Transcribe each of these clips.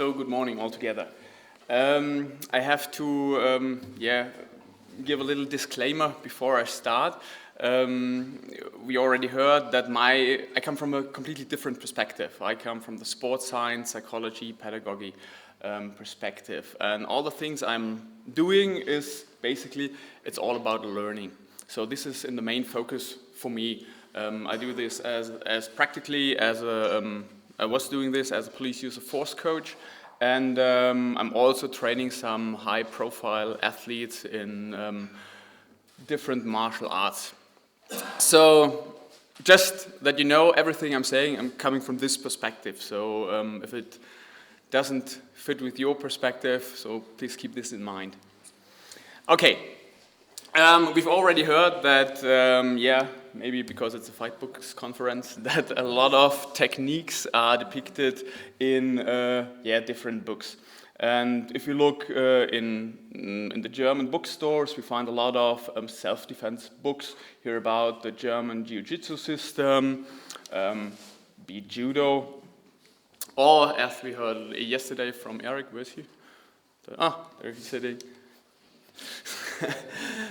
So good morning all together. I have to give a little disclaimer before I start. We already heard that I come from a completely different perspective. I come from the sports science, psychology, pedagogy perspective. And all the things I'm doing is basically, it's all about learning. So this is in the main focus for me. I do this as practically as I was doing this as a police use of force coach, and I'm also training some high-profile athletes in different martial arts. So just that you know everything I'm saying, I'm coming from this perspective. So if it doesn't fit with your perspective, so please keep this in mind. Okay. We've already heard that, maybe because it's a fight books conference, that a lot of techniques are depicted in different books. And if you look in the German bookstores, we find a lot of self-defense books here about the German jiu-jitsu system, be judo, or as we heard yesterday from Eric, where's he? There he's sitting.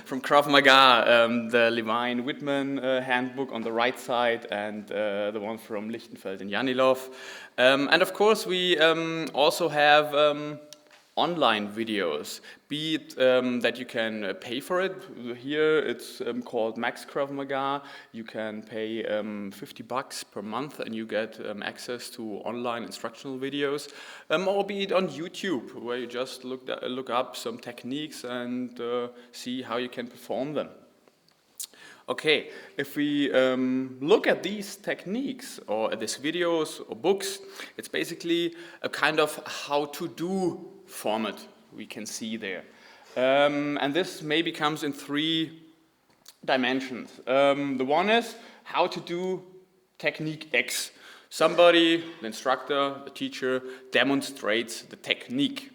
From Krav Maga, the Levine Whitman handbook on the right side, and the one from Lichtenfeld and Janilov. And of course, we also have online videos, be it that you can pay for it. Here it's called Max Krav Maga. You can pay $50 per month and you get access to online instructional videos, or be it on YouTube, where you just look up some techniques and see how you can perform them. Okay, if we look at these techniques or at these videos or books, it's basically a kind of how-to-do format we can see there. And this maybe comes in 3 dimensions. The one is how to do technique X. Somebody, the instructor, the teacher, demonstrates the technique,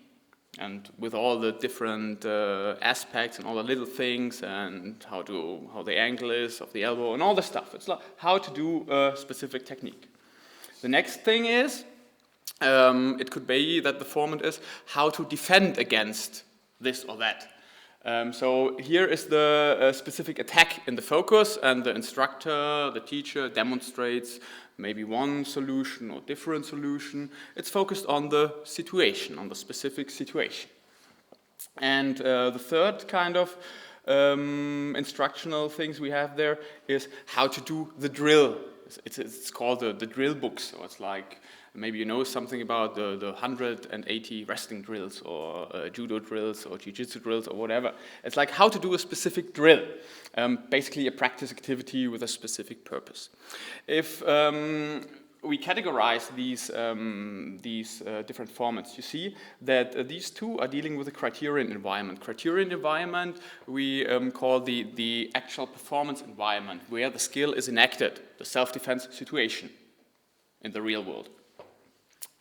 and with all the different aspects and all the little things and how the angle is of the elbow and all the stuff. It's like how to do a specific technique. The next thing is, it could be that the format is how to defend against this or that. So here is the specific attack in the focus, and the instructor, the teacher, demonstrates maybe one solution or different solution. It's focused on the situation, on the specific situation. And the third kind of instructional things we have there is how to do the drill. It's called the drill book. So it's like, maybe you know something about the 180 wrestling drills or judo drills or jiu-jitsu drills or whatever. It's like how to do a specific drill, basically a practice activity with a specific purpose. If we categorize these different formats, you see that these 2 are dealing with a criterion environment. Criterion environment we call the actual performance environment, where the skill is enacted, the self-defense situation in the real world.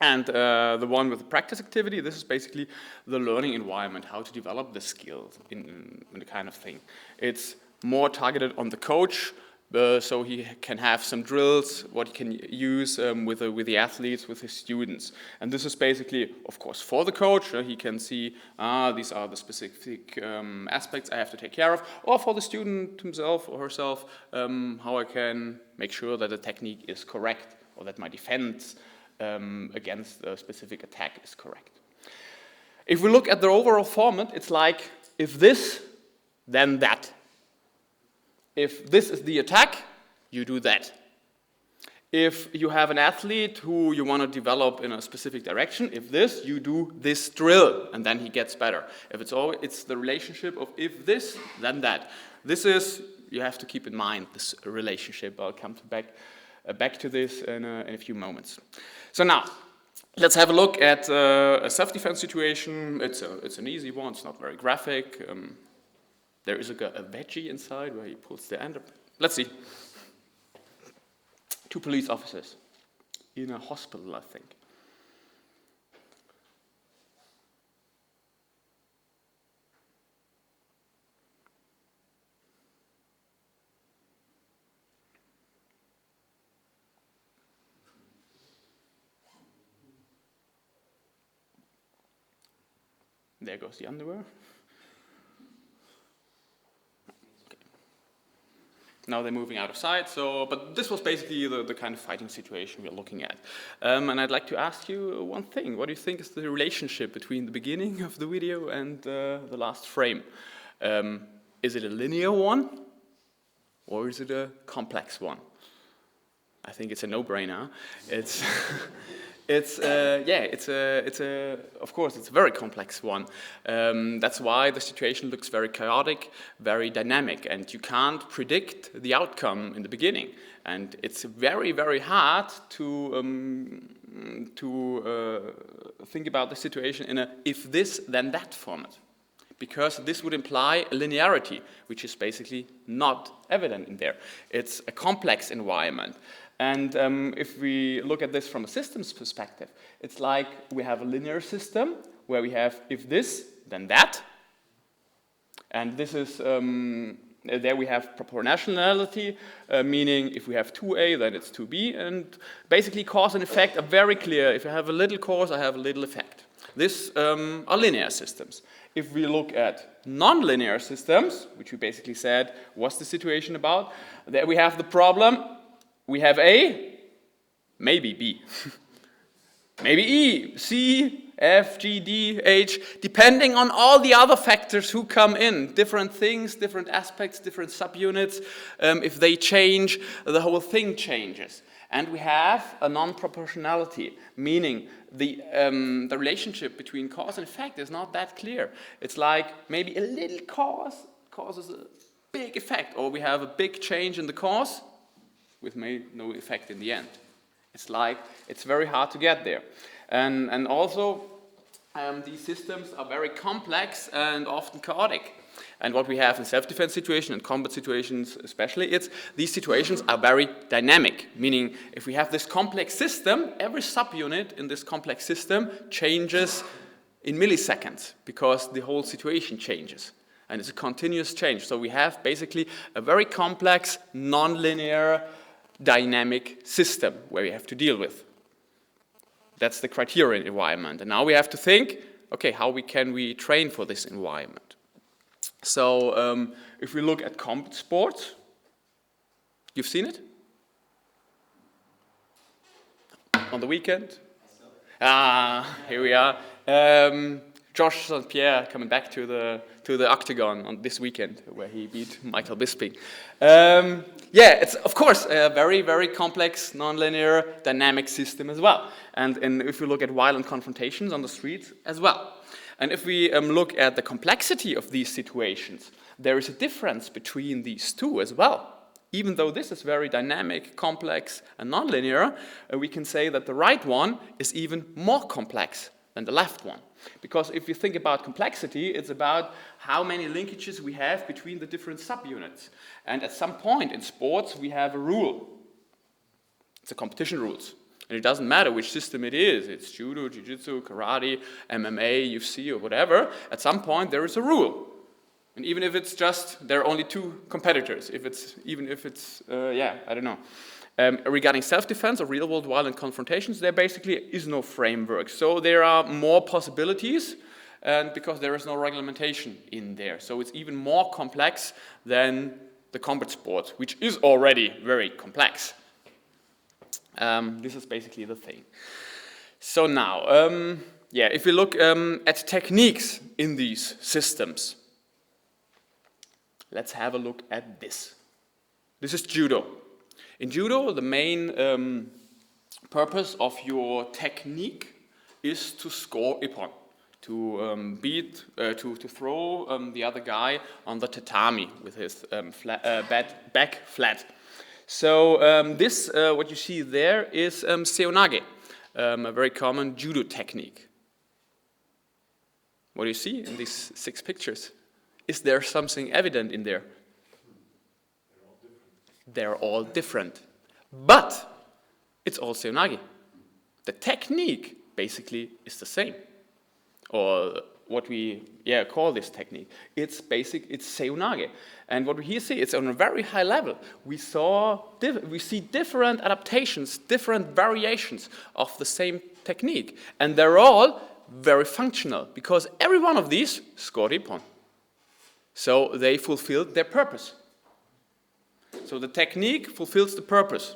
And the one with the practice activity, this is basically the learning environment, how to develop the skills in the kind of thing. It's more targeted on the coach, so he can have some drills, what he can use with the athletes, with his students. And this is basically, of course, for the coach. He can see, these are the specific aspects I have to take care of, or for the student himself or herself, how I can make sure that the technique is correct, or that my defense against a specific attack is correct. If we look at the overall format, it's like, if this, then that. If this is the attack, you do that. If you have an athlete who you want to develop in a specific direction, if this, you do this drill, and then he gets better. If it's the relationship of if this, then that. This is, you have to keep in mind this relationship. I'll come back to this in a few moments. So now, let's have a look at a self-defense situation. It's an easy one, it's not very graphic. There is a veggie inside where he pulls the end up. Let's see. 2 police officers in a hospital, I think. There goes the underwear. Now they're moving out of sight, but this was basically the kind of fighting situation we're looking at. And I'd like to ask you one thing. What do you think is the relationship between the beginning of the video and the last frame? Is it a linear one, or is it a complex one? I think it's a no-brainer. Of course, it's a very complex one. That's why the situation looks very chaotic, very dynamic, and you can't predict the outcome in the beginning. And it's very, very hard to think about the situation in a if this, then that format. Because this would imply a linearity, which is basically not evident in there. It's a complex environment. And if we look at this from a systems perspective, it's like we have a linear system where we have if this, then that. And this is, there we have proportionality, meaning if we have 2A, then it's 2B. And basically cause and effect are very clear. If I have a little cause, I have a little effect. These are linear systems. If we look at nonlinear systems, which we basically said, what's the situation about? There we have the problem. We have A, maybe B, maybe E, C, F, G, D, H, depending on all the other factors who come in, different things, different aspects, different subunits. If they change, the whole thing changes. And we have a non-proportionality, meaning the relationship between cause and effect is not that clear. It's like maybe a little cause causes a big effect, or we have a big change in the cause, with no effect in the end. It's like, it's very hard to get there. And also, these systems are very complex and often chaotic. And what we have in self-defense situations and combat situations especially, these situations are very dynamic, meaning if we have this complex system, every subunit in this complex system changes in milliseconds because the whole situation changes. And it's a continuous change. So we have basically a very complex, non-linear, dynamic system where we have to deal with. That's the criterion environment. And now we have to think, okay, how can we train for this environment? So if we look at combat sports, you've seen it? On the weekend? Here we are. Josh St. Pierre coming back to the octagon on this weekend where he beat Michael Bisping. It's of course a very, very complex, nonlinear, dynamic system as well. And if we look at violent confrontations on the streets as well. And if we look at the complexity of these situations, there is a difference between these two as well. Even though this is very dynamic, complex, and nonlinear, we can say that the right one is even more complex than the left one. Because if you think about complexity, it's about how many linkages we have between the different subunits. And at some point in sports, we have a rule. It's the competition rules. And it doesn't matter which system it is. It's judo, jiu-jitsu, karate, MMA, UFC, or whatever. At some point, there is a rule. And even if it's just, there are only two competitors. I don't know. Regarding self-defense or real-world violent confrontations, there basically is no framework. So there are more possibilities, and because there is no regulation in there. So it's even more complex than the combat sport, which is already very complex. This is basically the thing. So now, if we look at techniques in these systems, let's have a look at this. This is judo. In judo, the main purpose of your technique is to score ippon, to to throw the other guy on the tatami with his back flat. So this, what you see there, is seonage, a very common judo technique. What do you see in these 6 pictures? Is there something evident in there? They're all different. But it's all seonage. The technique basically is the same. Or what we call this technique. It's seonage. And what we here see, it's on a very high level. We see different adaptations, different variations of the same technique. And they're all very functional, because every one of these scored a point. So they fulfilled their purpose. So the technique fulfills the purpose.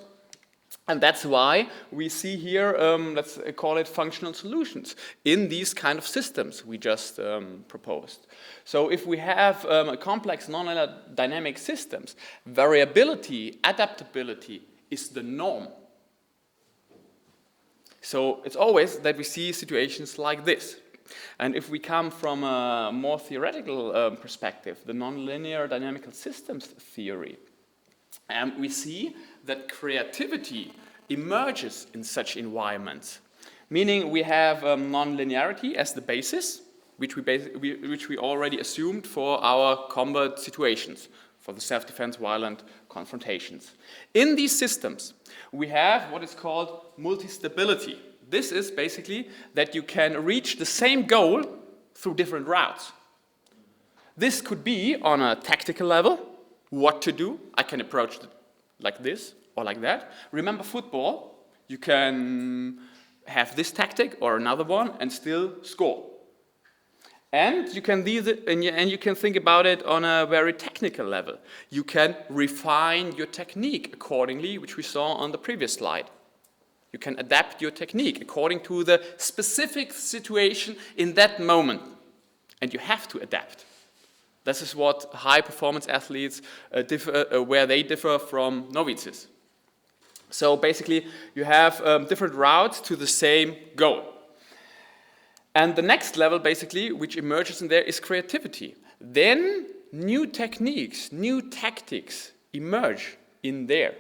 And that's why we see here, let's call it functional solutions in these kind of systems we just proposed. So if we have a complex nonlinear dynamic systems, variability, adaptability is the norm. So it's always that we see situations like this. And if we come from a more theoretical perspective, the nonlinear dynamical systems theory, we see that creativity emerges in such environments. Meaning we have nonlinearity as the basis, which we already assumed for our combat situations, for the self-defense, violent confrontations. In these systems, we have what is called multi-stability. This is basically that you can reach the same goal through different routes. This could be on a tactical level, what to do. I can approach it like this or like that. Remember football, you can have this tactic or another one and still score. And you can think about it on a very technical level. You can refine your technique accordingly, which we saw on the previous slide. You can adapt your technique according to the specific situation in that moment. And you have to adapt. This is what high-performance athletes where they differ from novices. So basically, you have different routes to the same goal. And the next level, basically, which emerges in there is creativity. Then new techniques, new tactics emerge in there.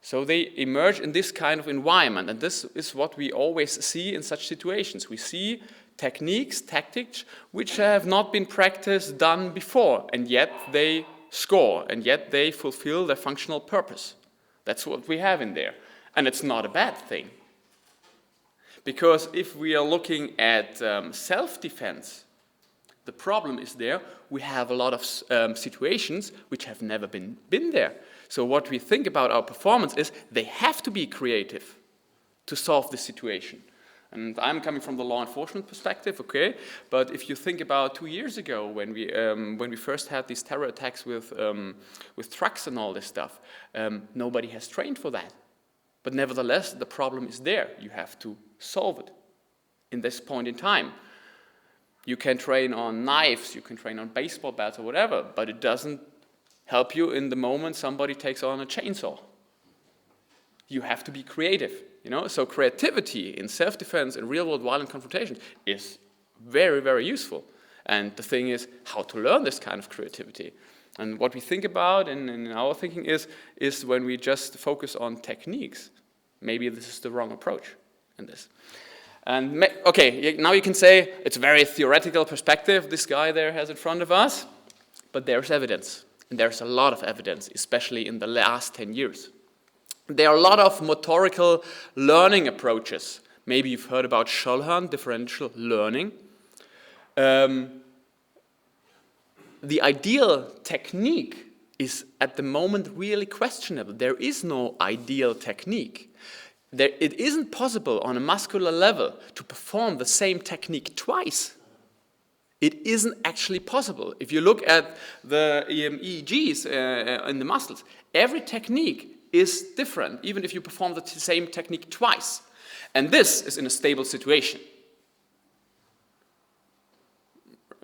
So they emerge in this kind of environment. And this is what we always see in such situations. We see techniques, tactics, which have not been practiced, done before, and yet they score, and yet they fulfill their functional purpose. That's what we have in there. And it's not a bad thing. Because if we are looking at self-defense, the problem is there, we have a lot of situations which have never been there. So what we think about our performance is they have to be creative to solve the situation. And I'm coming from the law enforcement perspective, okay? But if you think about 2 years ago when we first had these terror attacks with trucks and all this stuff, nobody has trained for that. But nevertheless, the problem is there. You have to solve it in this point in time. You can train on knives, you can train on baseball bats or whatever, but it doesn't help you in the moment somebody takes on a chainsaw. You have to be creative, you know? So creativity in self-defense and real-world violent confrontation is very, very useful. And the thing is how to learn this kind of creativity. And what we think about in our thinking is when we just focus on techniques. Maybe this is the wrong approach in this. And okay, now you can say it's a very theoretical perspective this guy there has in front of us, but there's evidence. And there's a lot of evidence, especially in the last 10 years. There are a lot of motorical learning approaches. Maybe you've heard about Schollhorn, differential learning. The ideal technique is at the moment really questionable. There is no ideal technique. It isn't possible on a muscular level to perform the same technique twice. It isn't actually possible. If you look at the EEGs in the muscles, every technique is different, even if you perform the same technique twice. And this is in a stable situation.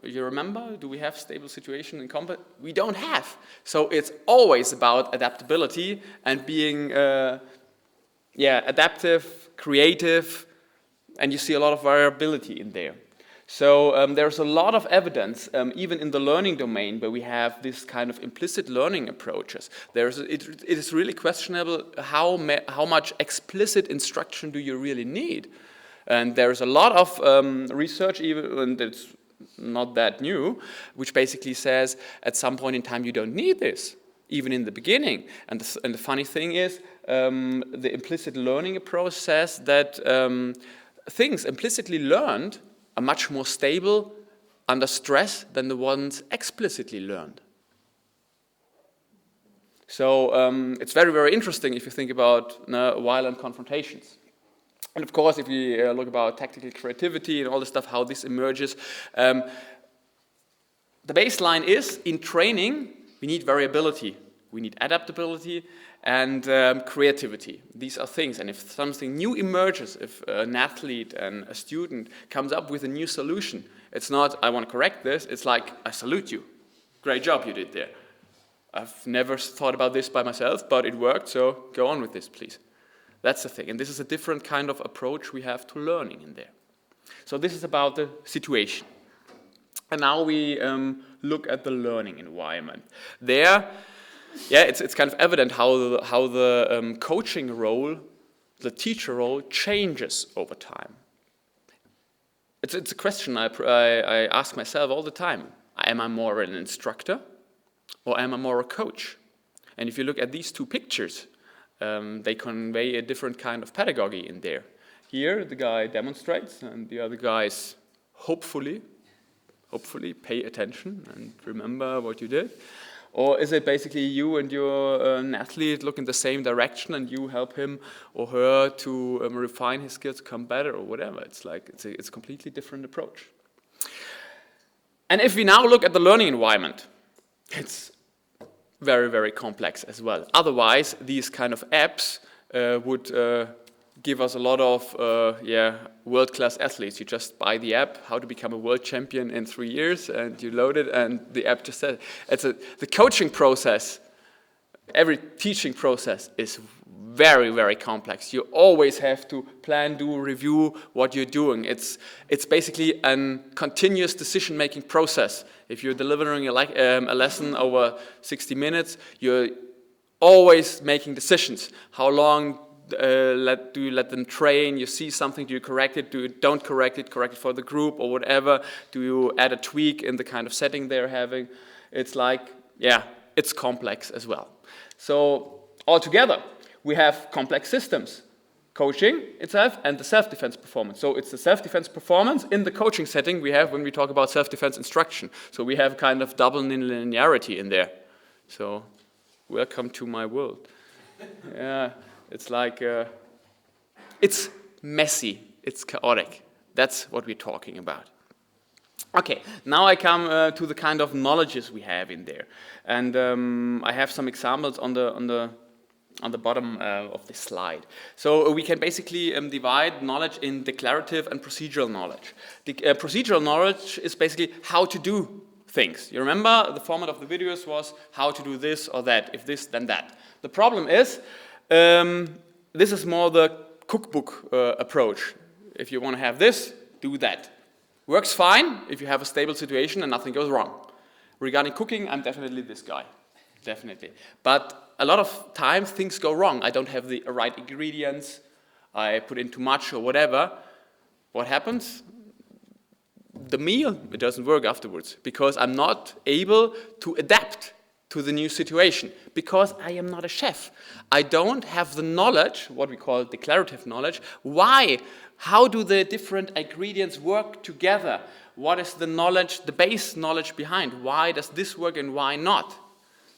You remember, do we have stable situation in combat? We don't have. So it's always about adaptability and being adaptive, creative, and you see a lot of variability in there. So there's a lot of evidence, even in the learning domain, where we have this kind of implicit learning approaches. It is really questionable how much explicit instruction do you really need. And there's a lot of research, even that's not that new, which basically says at some point in time you don't need this, even in the beginning. And the funny thing is, the implicit learning approach says that things implicitly learned are much more stable under stress than the ones explicitly learned. So it's very, very interesting if you think about violent confrontations. And of course, if we look about tactical creativity and all this stuff, how this emerges, the baseline is, in training, we need variability, we need adaptability, and creativity. These are things, and if something new emerges, if an athlete and a student comes up with a new solution, it's not, I want to correct this, it's like, I salute you. Great job you did there. I've never thought about this by myself, but it worked, so go on with this, please. That's the thing, and this is a different kind of approach we have to learning in there. So this is about the situation. And now we look at the learning environment. There, yeah, it's kind of evident how the coaching role, the teacher role, changes over time. It's a question I ask myself all the time. Am I more an instructor, or am I more a coach? And if you look at these two pictures, they convey a different kind of pedagogy in there. Here, the guy demonstrates, and the other guys hopefully pay attention and remember what you did. Or is it basically you and your athlete look in the same direction and you help him or her to refine his skills, become better or whatever? It's like, it's a completely different approach. And if we now look at the learning environment, it's very, very complex as well. Otherwise, these kind of apps would give us a lot of world-class athletes. You just buy the app, how to become a world champion in 3 years, and you load it, and the app just says. The coaching process, every teaching process is very, very complex. You always have to plan, do, review what you're doing. It's basically a continuous decision-making process. If you're delivering a lesson over 60 minutes, you're always making decisions. How long do you let them train? You see something, do you correct it? Do you don't correct it for the group or whatever? Do you add a tweak in the kind of setting they're having? It's like, yeah, it's complex as well. So altogether, we have complex systems. Coaching itself and the self-defense performance. So it's the self-defense performance in the coaching setting we have when we talk about self-defense instruction. So we have kind of double linearity in there. So welcome to my world. Yeah. It's like, it's messy, it's chaotic. That's what we're talking about. Okay, now I come to the kind of knowledges we have in there. And I have some examples on the bottom of this slide. So we can basically divide knowledge in declarative and procedural knowledge. The procedural knowledge is basically how to do things. You remember the format of the videos was how to do this or that, if this, then that. The problem is, this is more the cookbook approach. If you want to have this, do that. Works fine if you have a stable situation and nothing goes wrong. Regarding cooking, I'm definitely this guy. Definitely. But a lot of times things go wrong. I don't have the right ingredients. I put in too much or whatever. What happens? The meal, it doesn't work afterwards because I'm not able to adapt to the new situation, because I am not a chef. I don't have the knowledge, what we call declarative knowledge. Why? How do the different ingredients work together? What is the knowledge, the base knowledge behind? Why does this work and why not?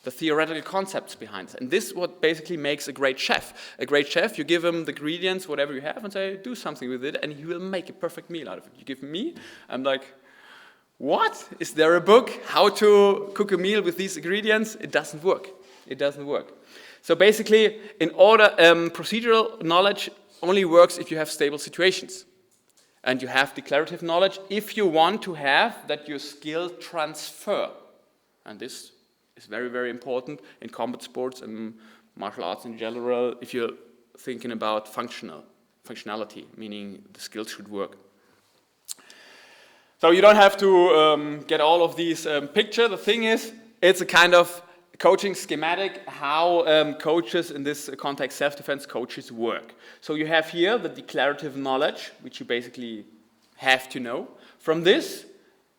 The theoretical concepts behind it. And this is what basically makes a great chef. A great chef, you give him the ingredients, whatever you have, and say, do something with it, and he will make a perfect meal out of it. You give me, I'm like, what? Is there a book how to cook a meal with these ingredients? It doesn't work. It doesn't work. So basically, in order, procedural knowledge only works if you have stable situations. And you have declarative knowledge if you want to have that your skill transfer. And this is very, very important in combat sports and martial arts in general if you're thinking about functionality, meaning the skills should work. So you don't have to get all of these picture. The thing is, it's a kind of coaching schematic how coaches in this context, self-defense coaches work. So you have here the declarative knowledge, which you basically have to know. From this,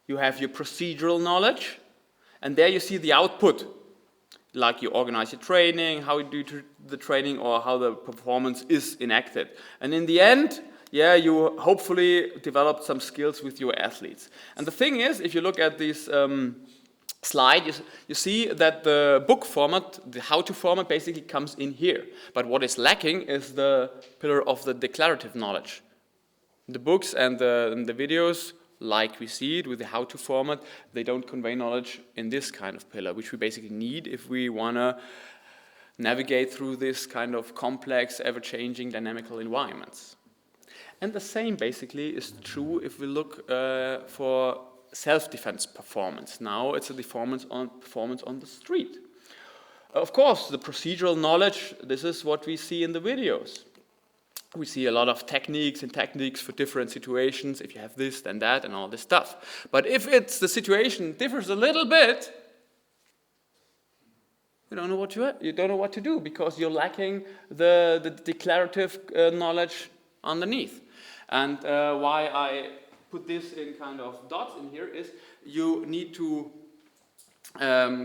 you have your procedural knowledge, and there you see the output, like you organize your training, how you do the training, or how the performance is enacted. And in the end, yeah, you hopefully developed some skills with your athletes. And the thing is, if you look at these slide, you see that the book format, the how-to format, basically comes in here. But what is lacking is the pillar of the declarative knowledge. The books and the videos, like we see it with the how-to format, they don't convey knowledge in this kind of pillar, which we basically need if we want to navigate through this kind of complex, ever-changing, dynamical environments. And the same basically is true if we look for self-defense performance. Now it's a performance on the street. Of course, the procedural knowledge, this is what we see in the videos. We see a lot of techniques for different situations. If you have this, then that, and all this stuff. But if it's the situation differs a little bit, you don't know what to do because you're lacking the declarative knowledge underneath. And why I put this in kind of dots in here is you need to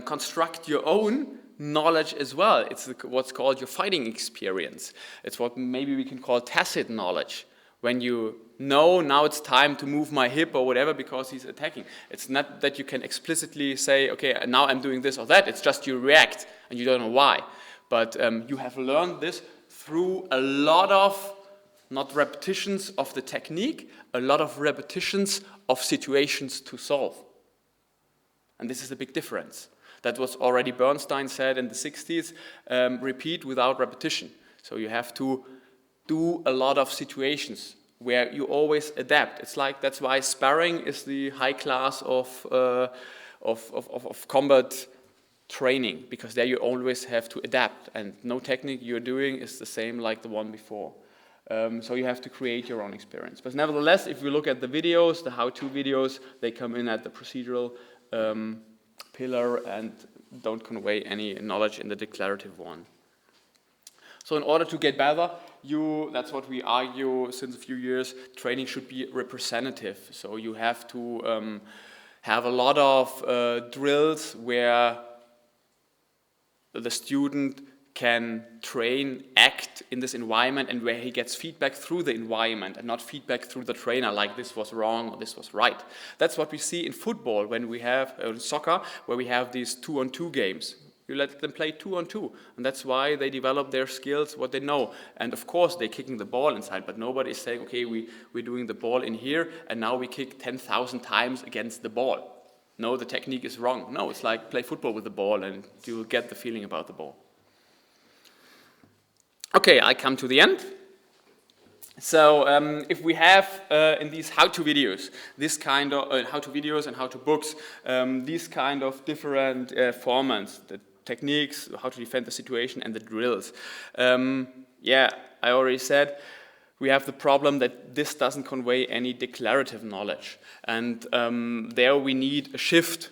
construct your own knowledge as well. It's what's called your fighting experience. It's what maybe we can call tacit knowledge. When you know now it's time to move my hip or whatever because he's attacking. It's not that you can explicitly say, okay, now I'm doing this or that. It's just you react and you don't know why. But you have learned this through a lot of, not repetitions of the technique, a lot of repetitions of situations to solve. And this is a big difference. That was already Bernstein said in the 60s, repeat without repetition. So you have to do a lot of situations where you always adapt. It's like, that's why sparring is the high class of combat training, because there you always have to adapt, and no technique you're doing is the same like the one before. So you have to create your own experience. But nevertheless, if we look at the videos, the how-to videos, they come in at the procedural pillar and don't convey any knowledge in the declarative one. So in order to get better, that's what we argue since a few years, training should be representative. So you have to have a lot of drills where the student can train, act in this environment, and where he gets feedback through the environment and not feedback through the trainer, like this was wrong or this was right. That's what we see in football when we have, in soccer, where we have these 2-on-2 games. You let them play 2-on-2, and that's why they develop their skills, what they know. And of course, they're kicking the ball inside, but nobody is saying, okay, we're doing the ball in here, and now we kick 10,000 times against the ball. No, the technique is wrong. No, it's like play football with the ball, and you'll get the feeling about the ball. Okay, I come to the end. So if we have in these how-to videos, this kind of how-to videos and how-to books, these kind of different formats, the techniques, how to defend the situation, and the drills. Yeah, I already said we have the problem that this doesn't convey any declarative knowledge. And there we need a shift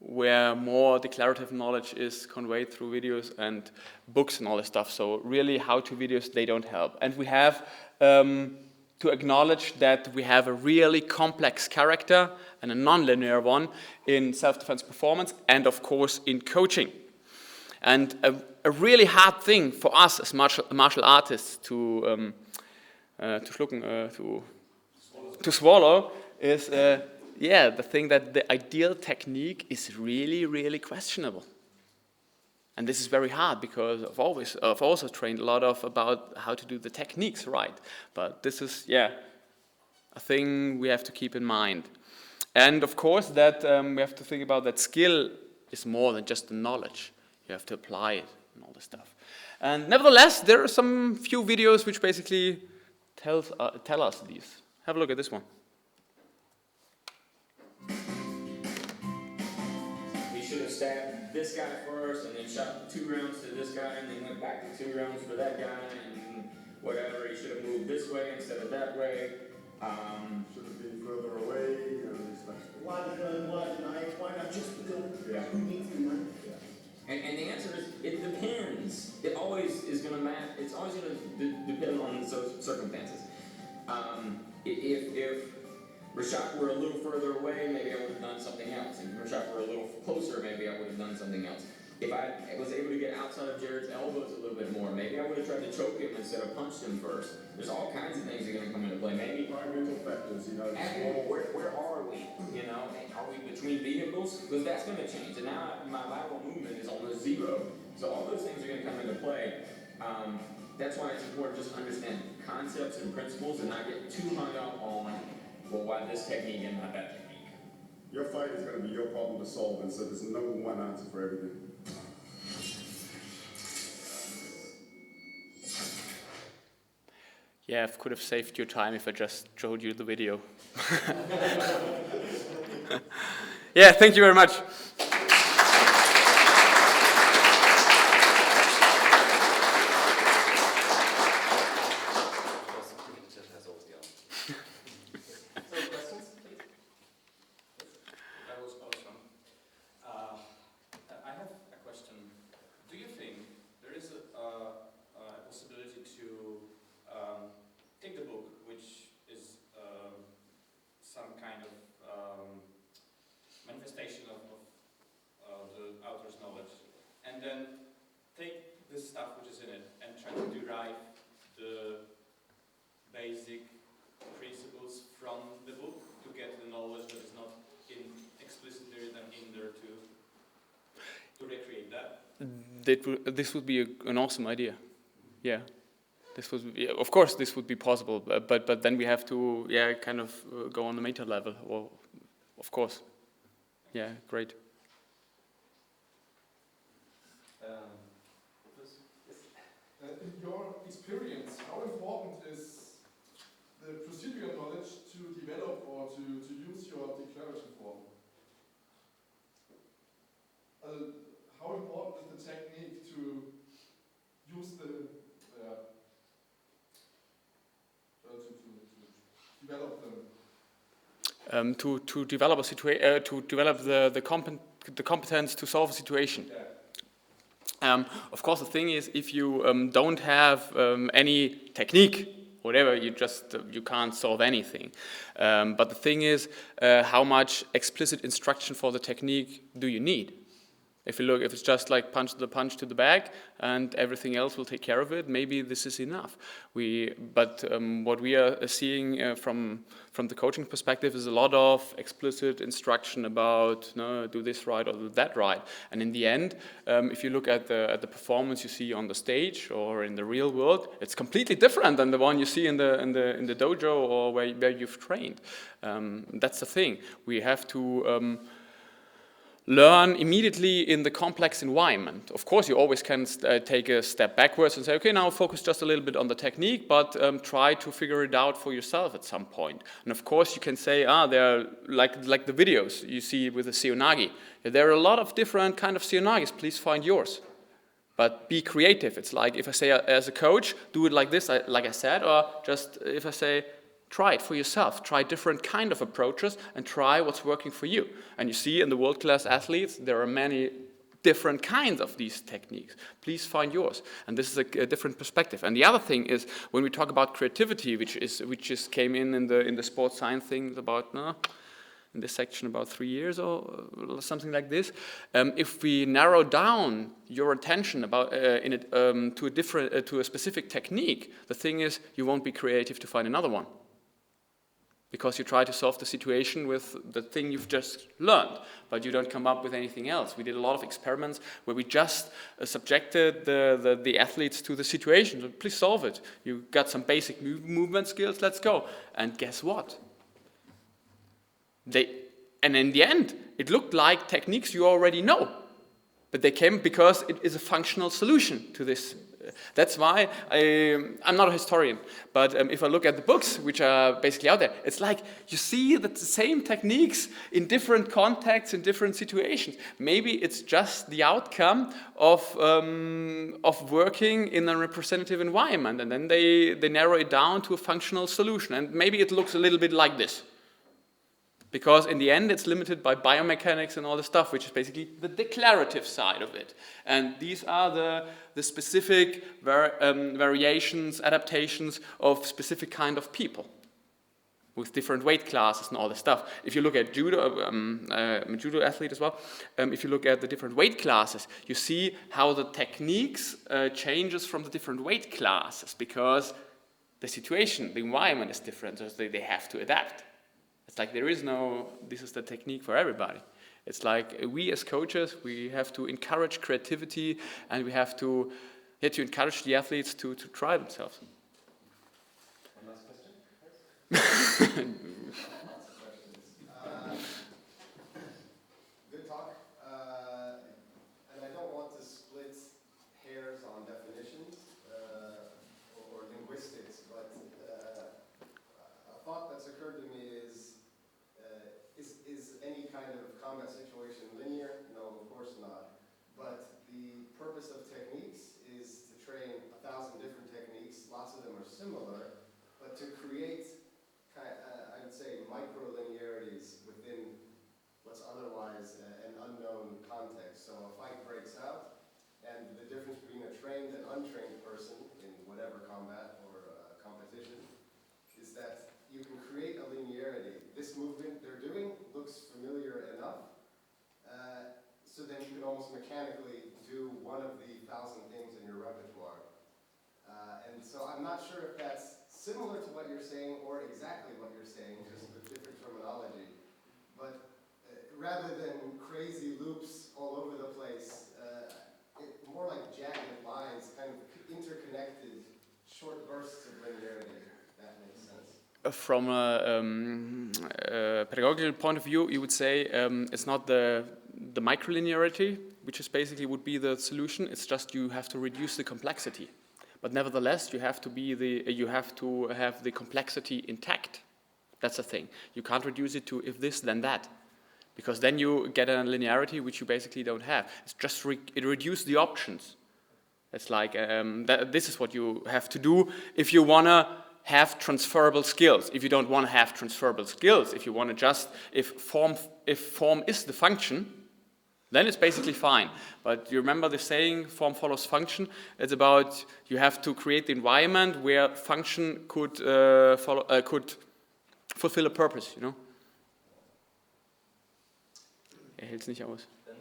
where more declarative knowledge is conveyed through videos and books and all this stuff. So really how-to videos, they don't help. And we have to acknowledge that we have a really complex character and a nonlinear one in self-defense performance and of course in coaching. And a really hard thing for us as martial artists to swallow is yeah, the thing that the ideal technique is really, really questionable. And this is very hard because I've also trained a lot about how to do the techniques right. But this is, yeah, a thing we have to keep in mind. And of course that we have to think about that skill is more than just the knowledge. You have to apply it and all this stuff. And nevertheless, there are some few videos which basically tell us these. Have a look at this one. Stabbed this guy first, and then shot 2 rounds to this guy, and then went back to 2 rounds for that guy, and whatever. He should have moved this way instead of that way. Should have been further away. Why the gun? Why the knife? Why not just the gun? Yeah. Who needs the knife? Yeah. And the answer is, it depends. It always is going to match. It's always going to depend on the circumstances. If Rashad were a little further away, maybe I would have done something else. If Rashad were a little closer, maybe I would have done something else. if I was able to get outside of Jared's elbows a little bit more, maybe I would have tried to choke him instead of punched him first. There's all kinds of things that are going to come into play. Maybe environmental factors, you know. where are we? You know, are we between vehicles? Because that's going to change. And now my lateral movement is almost zero. So all those things are going to come into play. That's why it's important just to understand concepts and principles and not get too hung up on, well, why this technique and not that technique. Your fight is going to be your problem to solve, and so there's no one answer for everything. Yeah, I could have saved your time if I just showed you the video. Yeah, thank you very much. This would be an awesome idea. Yeah, this was. Yeah, of course, this would be possible, but then we have to kind of go on the meta level. Well, of course. Yeah, great. In your experience, how important is the procedural knowledge to develop or to use your declarative form? How important is the technique to use the to develop them? To develop a situation, to develop the competence to solve a situation. Yeah. Of course, the thing is, if you don't have any technique, whatever, you can't solve anything. But the thing is, how much explicit instruction for the technique do you need? If it's just like punch to the back and everything else will take care of it, maybe this is enough. But what we are seeing from the coaching perspective is a lot of explicit instruction about do this right or do that right. And in the end, if you look at the performance you see on the stage or in the real world, it's completely different than the one you see in the dojo or where you've trained. That's the thing. We have to learn immediately in the complex environment. Of course, you always can take a step backwards and say, okay, now focus just a little bit on the technique, but try to figure it out for yourself at some point. And of course, you can say, they're like the videos you see with the seonagi. There are a lot of different kind of seonagis. Please find yours. But be creative. It's like if I say as a coach, do it like this, like I said, or just if I say, try it for yourself. Try different kind of approaches and try what's working for you. And you see in the world-class athletes, there are many different kinds of these techniques. Please find yours. And this is a different perspective. And the other thing is, when we talk about creativity, which just came in the sports science things about, in this section about 3 years or something like this, if we narrow down your attention about to a specific technique, the thing is, you won't be creative to find another one. Because you try to solve the situation with the thing you've just learned, but you don't come up with anything else. We did a lot of experiments where we just subjected the athletes to the situation. So please solve it. You got some basic movement skills, let's go. And guess what? And in the end, it looked like techniques you already know. But they came because it is a functional solution to this. That's why I'm not a historian, but if I look at the books which are basically out there, it's like you see that the same techniques in different contexts, in different situations. Maybe it's just the outcome of working in a representative environment, and then they narrow it down to a functional solution. And maybe it looks a little bit like this. Because in the end, it's limited by biomechanics and all the stuff, which is basically the declarative side of it. And these are the specific variations, adaptations of specific kind of people. with different weight classes and all this stuff. If you look at judo, I'm a judo athlete as well, if you look at the different weight classes, you see how the techniques changes from the different weight classes, because the situation, the environment is different, so they have to adapt. It's like there is no, this is the technique for everybody. It's like we as coaches, we have to encourage creativity, and we have to encourage the athletes to try themselves. One last question? Good talk. And I don't want to split hairs on definitions or linguistics, but a thought that's occurred to me is any kind of combat situation linear? No, of course not. But the purpose of techniques is to train 1,000 different techniques. Lots of them are similar, but to create, I would say, micro-linearities within what's otherwise an unknown context. So a fight breaks out, and the difference between a trained and untrained person in whatever combat or competition is that you can create a linearity. This movement they're doing looks familiar enough, so then you can almost mechanically do one of the 1,000 things in your repertoire. And so I'm not sure if that's similar to what you're saying or exactly what you're saying, just with different terminology. But rather than crazy loops all over the place, more like jagged lines, kind of interconnected short bursts of linearity, if that makes sense. From a pedagogical point of view, you would say it's not the microlinearity, which is basically would be the solution. It's just you have to reduce the complexity, but nevertheless you have to have the complexity intact. That's the thing. You can't reduce it to if this then that, because then you get a linearity which you basically don't have. It's just it reduces the options. It's like this is what you have to do if you wanna have transferable skills. If you don't want to have transferable skills, if you want to just, if form is the function, then it's basically fine. But you remember the saying, form follows function? It's about, you have to create the environment where function could fulfill a purpose, you know? Hält's nicht aus. Then